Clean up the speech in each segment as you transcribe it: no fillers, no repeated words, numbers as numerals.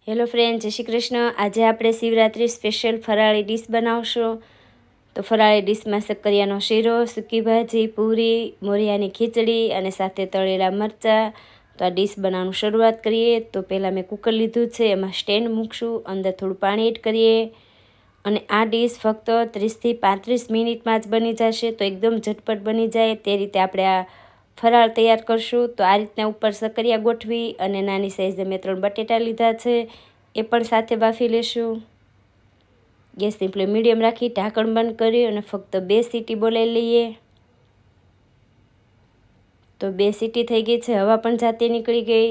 Hello friend, જય શ્રી કૃષ્ણ। આજે આપણે શિવરાત્રિ સ્પેશિયલ ફરાળી ડીશ બનાવશું। તો ફરાળી ડીશમાં શક્કરિયાનો શીરો, સૂકી ભાજી, પૂરી, મોરિયાની ખીચડી અને સાથે તળેલા મરચાં। તો આ ડીશ બનાવવાનું શરૂઆત કરીએ। તો પહેલાં મેં કુકર લીધું છે, એમાં સ્ટેન્ડ મૂકશું, અંદર થોડું પાણી એડ કરીએ અને આ ડીશ ફક્ત 30થી 35 મિનિટમાં જ બની જશે। તો એકદમ ઝટપટ બની જાય તે રીતે આપણે આ ફરાળ તૈયાર કરશું। તો આ રીતના ઉપર શક્કરિયા ગોઠવી અને નાની સાઈઝે મેં 3 બટેટા લીધા છે, એ પણ સાથે બાફી લેશું। ગેસની ફ્લેમ મીડિયમ રાખી ઢાંકણ બંધ કરી અને ફક્ત 2 સીટી બોલાવી લઈએ। તો 2 સીટી થઈ ગઈ છે, હવા પણ જાતે નીકળી ગઈ।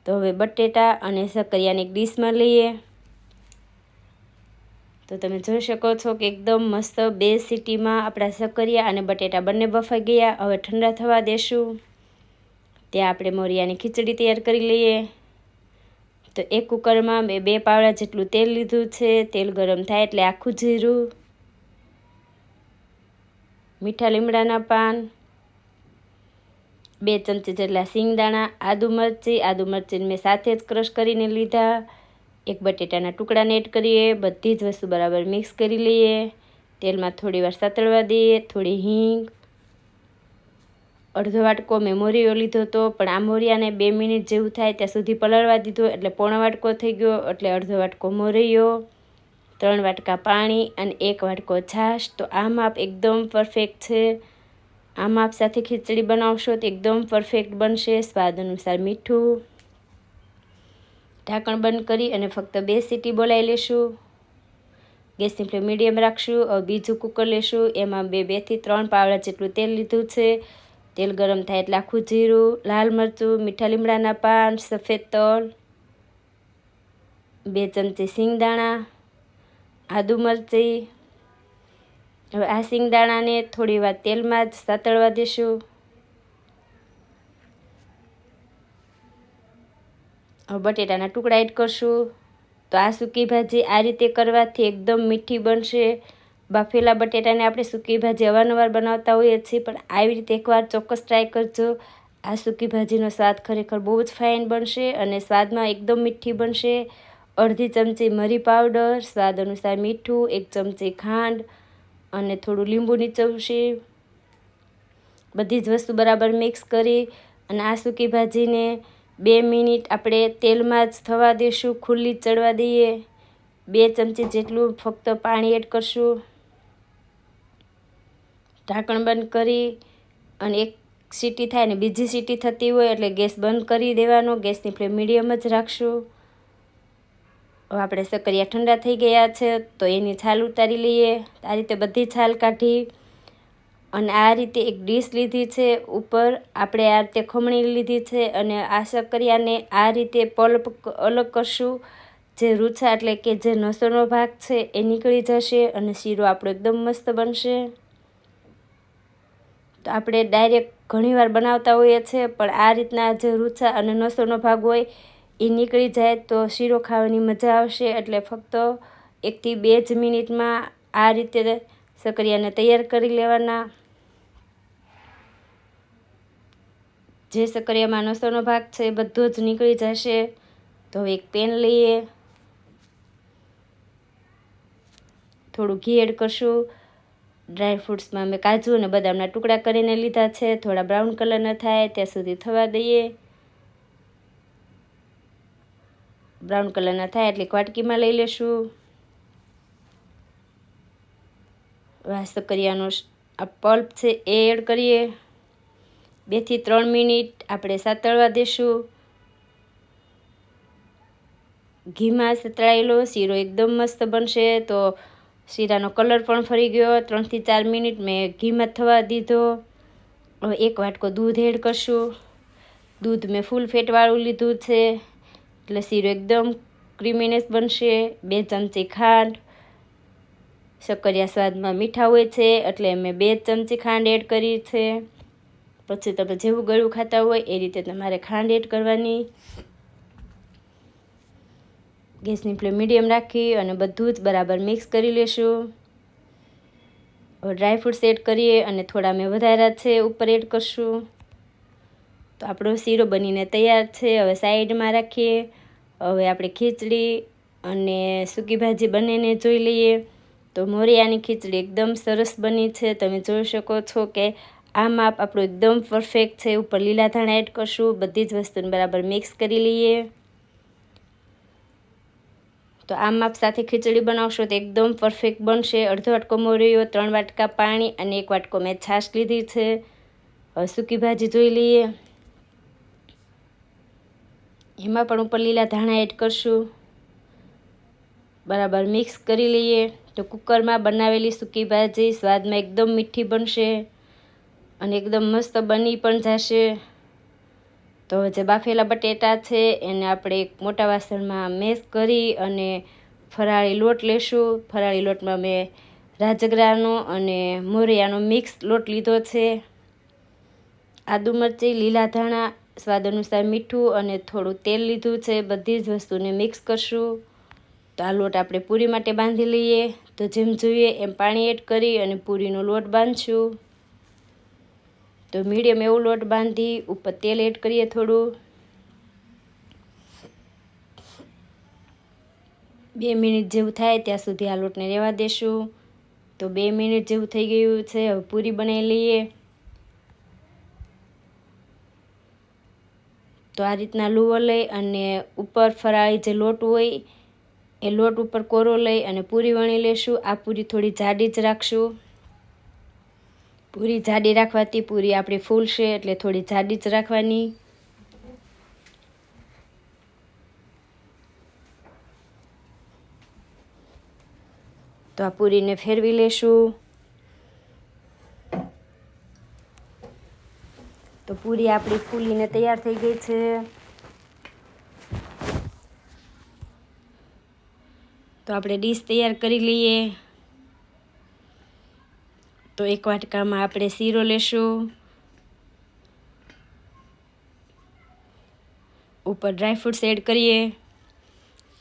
તો હવે બટેટા અને શક્કરિયાને એક ડીશમાં લઈએ। તો તમે જોઈ શકો છો કે એકદમ મસ્ત 2 સીટીમાં આપણા શક્કરિયા અને બટેટા બંને બફાઈ ગયા। હવે ઠંડા થવા દેશું। ત્યાં આપણે મોરિયાની ખીચડી તૈયાર કરી લઈએ। તો એક કુકરમાં મેં 2 પાવડા જેટલું તેલ લીધું છે। તેલ ગરમ થાય એટલે આખું જીરું, મીઠા લીમડાના પાન, 2 ચમચી જેટલા સિંગદાણા, આદુ મરચીને મેં સાથે જ ક્રશ કરીને લીધા। એક બટેટાના ટુકડાને એડ કરીએ, બધી જ વસ્તુ બરાબર મિક્સ કરી લઈએ। તેલમાં થોડી વાર સાતળવા દઈએ। થોડી હિંગ, અડધો વાટકો મેં મોરિયો લીધો હતો, પણ આ મોરિયાને 2 મિનિટ જેવું થાય ત્યાં સુધી પલળવા દીધો એટલે પોણો વાટકો થઈ ગયો, એટલે અડધો વાટકો મોરિયો, 3 વાટકા પાણી અને 1 વાટકો છાશ। તો આ માપ એકદમ પરફેક્ટ છે। આ માપ સાથે ખીચડી બનાવશો તો એકદમ પરફેક્ટ બનશે। સ્વાદ અનુસાર મીઠું। ઢાંકણ બંધ કરી અને ફક્ત 2 સીટી બોલાવી લેશું। ગેસની ફ્લેમ મીડિયમ રાખશું। હવે બીજું કુકર લેશું, એમાં 2 થી 3 પાવડા જેટલું તેલ લીધું છે। તેલ ગરમ થાય એટલે આખું જીરું, લાલ મરચું, મીઠા લીમડાના પાન, સફેદ તલ, 2 ચમચી સિંગદાણા, આદુ મરચી। હવે આ સિંગદાણાને થોડી વાર તેલમાં જ સાતળવા દેશું। હવે બટેટાના ટુકડા એડ કરશું। તો આ સૂકી ભાજી આ રીતે કરવાથી એકદમ મીઠી બનશે। બાફેલા બટેટાને આપણે સૂકી ભાજી અવારનવાર બનાવતા હોઈએ છીએ, પણ આવી રીતે એકવાર ચોક્કસ ટ્રાય કરજો। આ સૂકી ભાજીનો સ્વાદ ખરેખર બહુ જ ફાઇન બનશે અને સ્વાદમાં એકદમ મીઠી બનશે। અડધી ચમચી મરી પાવડર, સ્વાદ અનુસાર મીઠું, 1 ચમચી ખાંડ અને થોડું લીંબુ નીચવશે। બધી જ વસ્તુ બરાબર મિક્સ કરી અને આ સૂકી ભાજીને 2 મિનિટ આપણે તેલમાં જ થવા દઈશું, ખુલ્લી ચડવા દઈએ। 2 ચમચી જેટલું ફક્ત પાણી એડ કરશું। ઢાંકણ બંધ કરી અને 1 સીટી થાય ને બીજી સીટી થતી હોય એટલે ગેસ બંધ કરી દેવાનો। ગેસની ફ્લેમ મીડિયમ જ રાખશું। હવે આપણે શક્કરિયા ઠંડા થઈ ગયા છે, તો એની છાલ ઉતારી લઈએ। આ રીતે બધી છાલ કાઢી અને આ રીતે એક ડીશ લીધી છે, ઉપર આપણે આ રીતે ખમણી લીધી છે અને આ શક્કરિયાને આ રીતે પલ્પ અલગ કરશું। જે રૂછા એટલે કે જે નસોનો ભાગ છે એ નીકળી જશે અને શીરો આપણો એકદમ મસ્ત બનશે। તો આપણે ડાયરેક્ટ ઘણીવાર બનાવતા હોઈએ છીએ, પણ આ રીતના જે રૂછા અને નસોનો ભાગ હોય એ નીકળી જાય તો શીરો ખાવાની મજા આવશે। એટલે ફક્ત 1 થી 2 જ મિનિટમાં આ રીતે શક્કરિયાને તૈયાર કરી લેવાના। જે શક્કરિયામાં નસોનો ભાગ છે એ બધો જ નીકળી જશે। તો હવે એક પેન લઈએ, થોડું ઘી એડ કરશું। ડ્રાય ફ્રૂટ્સમાં મેં કાજુ અને બદામના ટુકડા કરીને લીધા છે, થોડા બ્રાઉન કલરના થાય ત્યાં સુધી થવા દઈએ। બ્રાઉન કલરના થાય એટલે એક વાટકીમાં લઈ લેશું। આ શક્કરિયાનો આ પલ્પ છે એ એડ કરીએ। 2 થી 3 મિનિટ આપણે સાતળવા દેશું। ઘીમાં સતળાયેલો શીરો એકદમ મસ્ત બનશે। તો શીરાનો કલર પણ ફરી ગયો। 3 થી 4 મિનિટ મેં ઘીમાં થવા દીધો। હવે 1 વાટકો દૂધ એડ કરશું। દૂધ મેં ફૂલ ફેટવાળું લીધું છે એટલે શીરો એકદમ ક્રીમીનેસ બનશે। 2 ચમચી ખાંડ, શક્કરિયા સ્વાદમાં મીઠા હોય છે એટલે મેં 2 ચમચી ખાંડ એડ કરી છે। પછી તમે જેવું ગળ્યું ખાતા હોય એ રીતે તમારે ખાંડ એડ કરવાની। ગેસની ફ્લેમ મીડિયમ રાખી અને બધું જ બરાબર મિક્સ કરી લેશું। હવે ડ્રાયફ્રૂટ્સ એડ કરીએ અને થોડા મેં વધાર્યા છે ઉપર એડ કરશું। તો આપણો શીરો બનીને તૈયાર છે। હવે સાઈડમાં રાખીએ હવે આપણે ખીચડી અને સૂકી ભાજી બંનેને જોઈ લઈએ. તો મોરિયાની ખીચડી એકદમ સરસ બની છે. તમે જોઈ શકો છો કે આ માપ આપણું એકદમ પરફેક્ટ છે. ઉપર લીલા ધાણા એડ કરશું. બધી જ વસ્તુને બરાબર મિક્સ કરી લઈએ. તો આ માપ સાથે ખીચડી બનાવશો તો એકદમ પરફેક્ટ બનશે. અડધો વાટકો મોરિયો, 3 વાટકા પાણી અને 1 વાટકો મેં છાશ લીધી છે. હવે સૂકી ભાજી જોઈ લઈએ. એમાં પણ ઉપર લીલા ધાણા એડ કરશું. બરાબર મિક્સ કરી લઈએ. તો કુકરમાં બનાવેલી સૂકી ભાજી સ્વાદમાં એકદમ મીઠી બનશે અને એકદમ મસ્ત બની પણ જશે. તો જે બાફેલા બટેટા છે એને આપણે એક મોટા વાસણમાં મેશ કરી અને ફરાળી લોટ લેશું. ફરાળી લોટમાં મેં રાજગરાનો અને મોરિયાનો મિક્સ લોટ લીધો છે. આદુ મરચી, લીલા ધાણા, સ્વાદ અનુસાર મીઠું અને થોડું તેલ લીધું છે. બધી જ વસ્તુને મિક્સ કરશું. તો આ લોટ આપણે પૂરી માટે બાંધી લઈએ. તો જેમ જોઈએ એમ પાણી એડ કરી અને પૂરીનો લોટ બાંધશું. તો મીડિયમ એવો લોટ બાંધી ઉપર તેલ એડ કરીએ થોડું. 2 મિનિટ જેવું થાય ત્યાં સુધી આ લોટને રહેવા દેશું. તો 2 મિનિટ જેવું થઈ ગયું છે. હવે પૂરી બનાવી લઈએ. તો આ રીતના લુવો લઈ અને ઉપર ફરાળી જે લોટ હોય એ લોટ ઉપર કોરો લઈ અને પૂરી વણી લેશું. આ પૂરી થોડી જાડી જ રાખશું. પૂરી જાડી રાખવાથી પૂરી આપણી ફૂલશે, એટલે થોડી જાડી જ રાખવાની. તો આ પૂરીને ફેરવી લેશું. તો પૂરી આપણી ફૂલીને તૈયાર થઈ ગઈ છે. તો આપણે ડીશ તૈયાર કરી લઈએ. તો 1 વાટકામાં આપણે શીરો લેશું. ઉપર ડ્રાયફ્રૂટ્સ એડ કરીએ.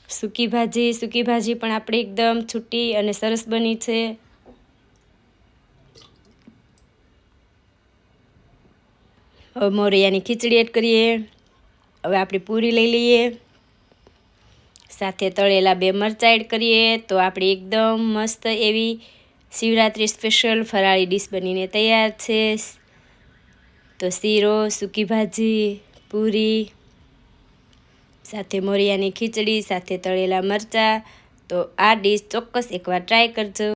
સૂકી ભાજી પણ આપણે એકદમ છૂટી અને સરસ બની છે. હવે મોરિયાની ખીચડી એડ કરીએ. હવે આપણી પૂરી લઈ લઈએ. સાથે તળેલા 2 મરચાં એડ કરીએ. તો આપણી એકદમ મસ્ત એવી શિવરાત્રી સ્પેશિયલ ફરાળી ડીશ બનીને તૈયાર છે. તો શીરો, સૂકી ભાજી, પૂરી સાથે મોરિયાની ખીચડી સાથે તળેલા મરચાં. તો આ ડીશ ચોક્કસ એકવાર ટ્રાય કરજો.